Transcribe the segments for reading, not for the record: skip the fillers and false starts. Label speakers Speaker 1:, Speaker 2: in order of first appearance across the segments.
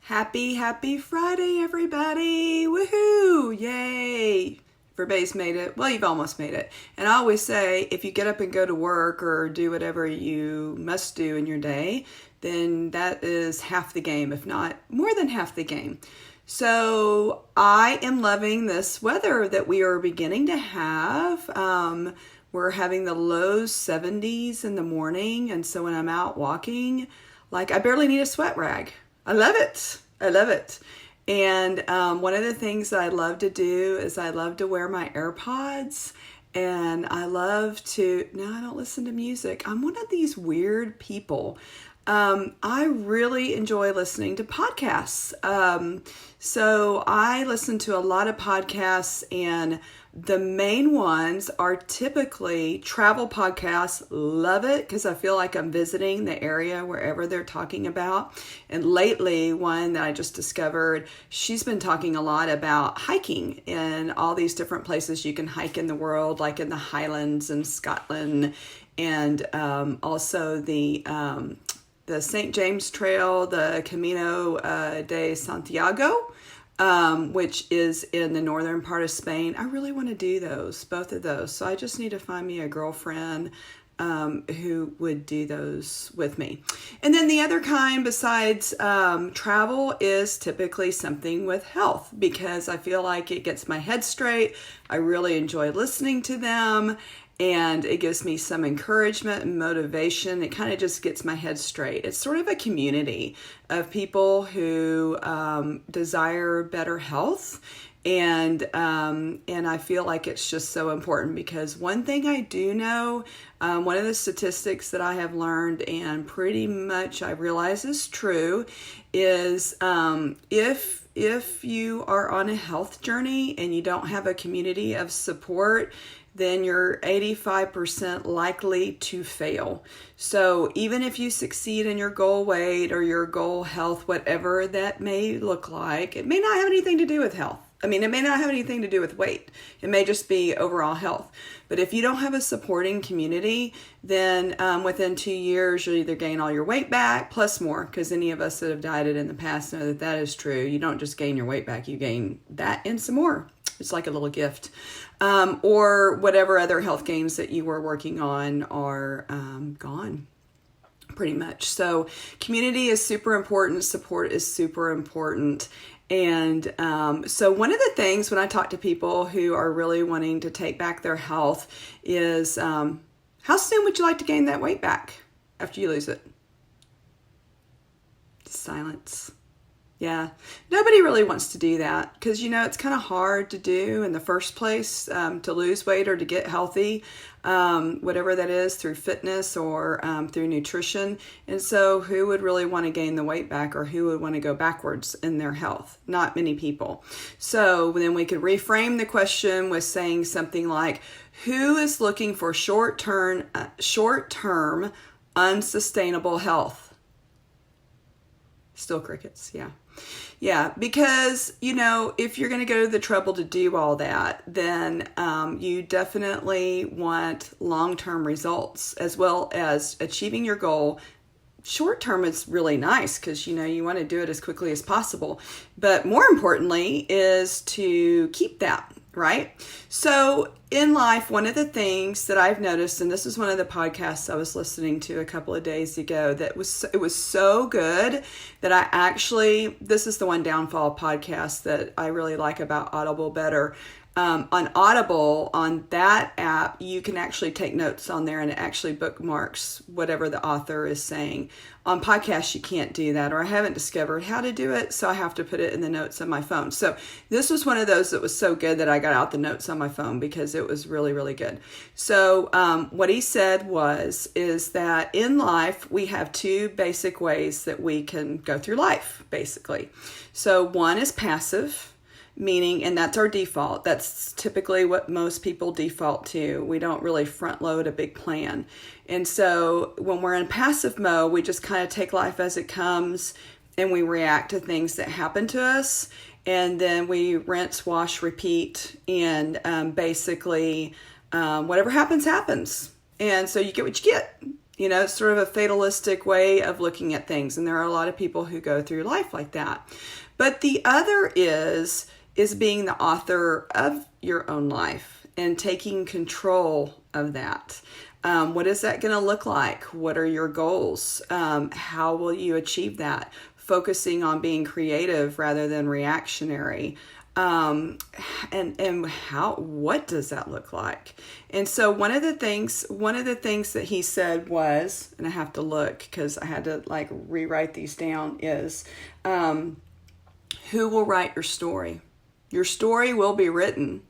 Speaker 1: Happy Friday, everybody. Woohoo! Yay! Everybody's made it. Well, you've almost made it. And I always say, if you get up and go to work or do whatever you must do in your day, then that is half the game, if not more than half the game. So I am loving this weather that we are beginning to have. We're having the low 70s in the morning. And so when I'm out walking, like I barely need a sweat rag. I love it. I love it. And one of the things that I love to do is I love to wear my AirPods, and I love to, no, I don't listen to music. I'm one of these weird people. I really enjoy listening to podcasts. So I listen to a lot of podcasts, and the main ones are typically travel podcasts. Love it because I feel like I'm visiting the area wherever they're talking about. And lately, one that I just discovered, she's been talking a lot about hiking in all these different places you can hike in the world, like in the Highlands in Scotland, and also the St. James Trail, the Camino de Santiago, which is in the northern part of Spain. I really want to do both of those. So I just need to find me a girlfriend who would do those with me. And then the other kind besides travel is typically something with health, because I feel like it gets my head straight. I really enjoy listening to them. And it gives me some encouragement and motivation. It kind of just gets my head straight. It's sort of a community of people who desire better health. And I feel like it's just so important, because one thing I do know, one of the statistics that I have learned and pretty much I realize is true, is if you are on a health journey and you don't have a community of support, then you're 85% likely to fail. So even if you succeed in your goal weight or your goal health, whatever that may look like, it may not have anything to do with health. I mean, it may not have anything to do with weight. It may just be overall health. But if you don't have a supporting community, then within 2 years, you'll either gain all your weight back plus more, because any of us that have dieted in the past know that that is true. You don't just gain your weight back, you gain that and some more. It's like a little gift. Or whatever other health gains that you were working on are gone, pretty much. So community is super important. Support is super important. And so one of the things when I talk to people who are really wanting to take back their health is, how soon would you like to gain that weight back after you lose it? Silence. Yeah, nobody really wants to do that because, it's kind of hard to do in the first place, to lose weight or to get healthy, whatever that is, through fitness or through nutrition. And so who would really want to gain the weight back, or who would want to go backwards in their health? Not many people. So then we could reframe the question with saying something like, who is looking for short-term unsustainable health? Still crickets, yeah. Yeah, because, if you're going to go to the trouble to do all that, then you definitely want long-term results as well as achieving your goal. Short-term is really nice because, you want to do it as quickly as possible. But more importantly is to keep that, right? So in life, one of the things that I've noticed, and this is one of the podcasts I was listening to a couple of days ago, it was so good that this is the one downfall podcast that I really like about Audible better. On Audible, on that app, you can actually take notes on there, and it actually bookmarks whatever the author is saying. On podcasts, you can't do that, or I haven't discovered how to do it, so I have to put it in the notes on my phone. So this was one of those that was so good that I got out the notes on my phone because it was really, really good. So what he said is that in life, we have two basic ways that we can go through life, basically. So one is passive, meaning, and that's our default. That's typically what most people default to. We don't really front load a big plan. And so when we're in passive mode, we just kind of take life as it comes and we react to things that happen to us. And then we rinse, wash, repeat, and basically whatever happens, happens. And so you get what you get. You know, it's sort of a fatalistic way of looking at things. And there are a lot of people who go through life like that. But the other is being the author of your own life and taking control of that. What is that going to look like? What are your goals? How will you achieve that? Focusing on being creative rather than reactionary. And what does that look like? And so one of the things that he said was, and I have to look because I had to like rewrite these down, is who will write your story? Your story will be written.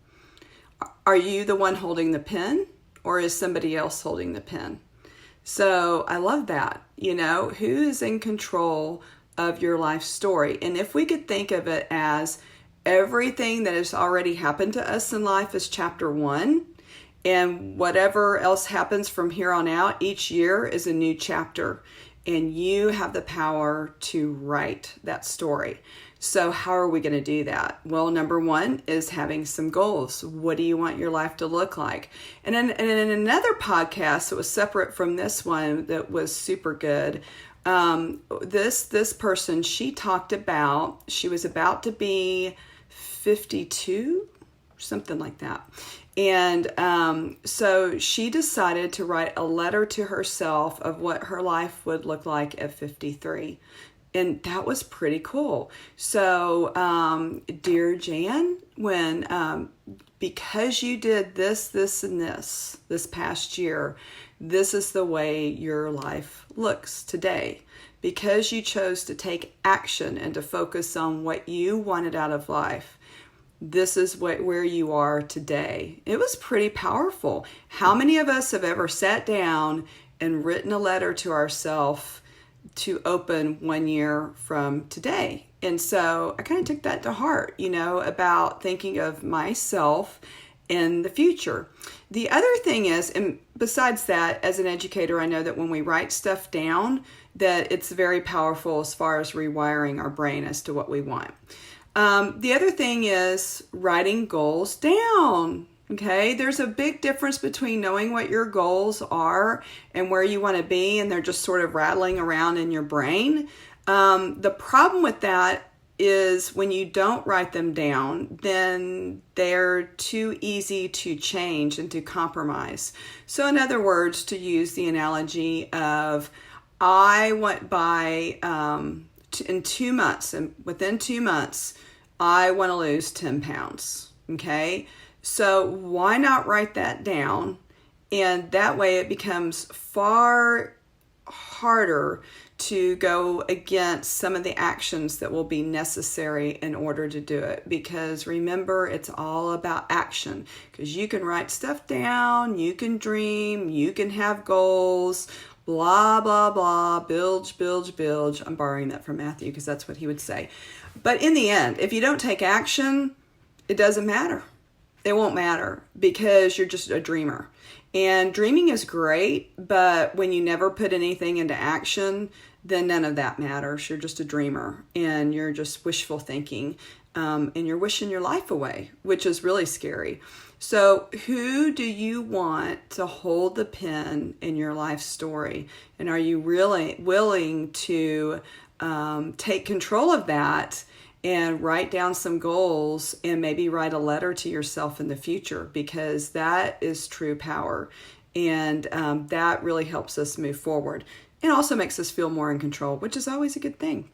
Speaker 1: Are you the one holding the pen, or is somebody else holding the pen? So I love that. You know, who's in control of your life story? And if we could think of it as everything that has already happened to us in life is chapter 1, and whatever else happens from here on out, each year is a new chapter, and you have the power to write that story. So how are we going to do that? Well, number 1 is having some goals. What do you want your life to look like? And in another podcast that was separate from this one that was super good, this person, she talked about, she was about to be 52, something like that. And so she decided to write a letter to herself of what her life would look like at 53. And that was pretty cool. So, dear Jan, because you did this, and this past year, this is the way your life looks today. Because you chose to take action and to focus on what you wanted out of life, this is where you are today. It was pretty powerful. How many of us have ever sat down and written a letter to ourselves to open 1 year from today? And so I kind of took that to heart, you know, about thinking of myself in the future. The other thing is, and besides that, as an educator, I know that when we write stuff down, that it's very powerful as far as rewiring our brain as to what we want. The other thing is writing goals down. Okay, there's a big difference between knowing what your goals are and where you want to be, and they're just sort of rattling around in your brain. The problem with that is when you don't write them down, then they're too easy to change and to compromise. So in other words, to use the analogy of, I went by in 2 months, and within 2 months, I want to lose 10 pounds. Okay. So why not write that down? And that way it becomes far harder to go against some of the actions that will be necessary in order to do it. Because remember, it's all about action. Because you can write stuff down, you can dream, you can have goals, blah, blah, blah, bilge, bilge, bilge. I'm borrowing that from Matthew because that's what he would say. But in the end, if you don't take action, it doesn't matter. It won't matter because you're just a dreamer. And dreaming is great, but when you never put anything into action, then none of that matters. You're just a dreamer and you're just wishful thinking, and you're wishing your life away, which is really scary. So who do you want to hold the pen in your life story? And are you really willing to take control of that and write down some goals and maybe write a letter to yourself in the future? Because that is true power. And that really helps us move forward. It also makes us feel more in control, which is always a good thing.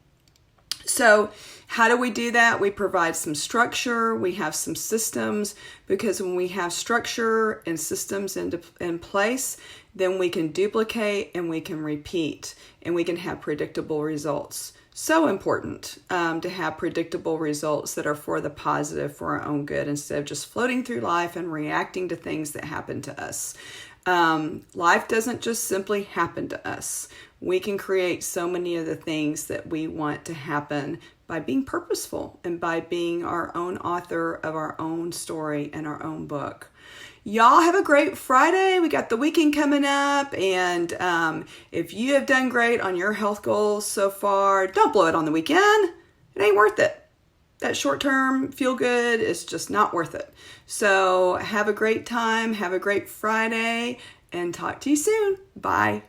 Speaker 1: So how do we do that? We provide some structure. We have some systems, because when we have structure and systems in place, then we can duplicate and we can repeat and we can have predictable results. So important to have predictable results that are for the positive, for our own good, instead of just floating through life and reacting to things that happen to us. Life doesn't just simply happen to us. We can create so many of the things that we want to happen by being purposeful and by being our own author of our own story and our own book. Y'all have a great Friday. We got the weekend coming up. And if you have done great on your health goals so far, don't blow it on the weekend. It ain't worth it. That short-term feel good is just not worth it. So have a great time. Have a great Friday and talk to you soon. Bye.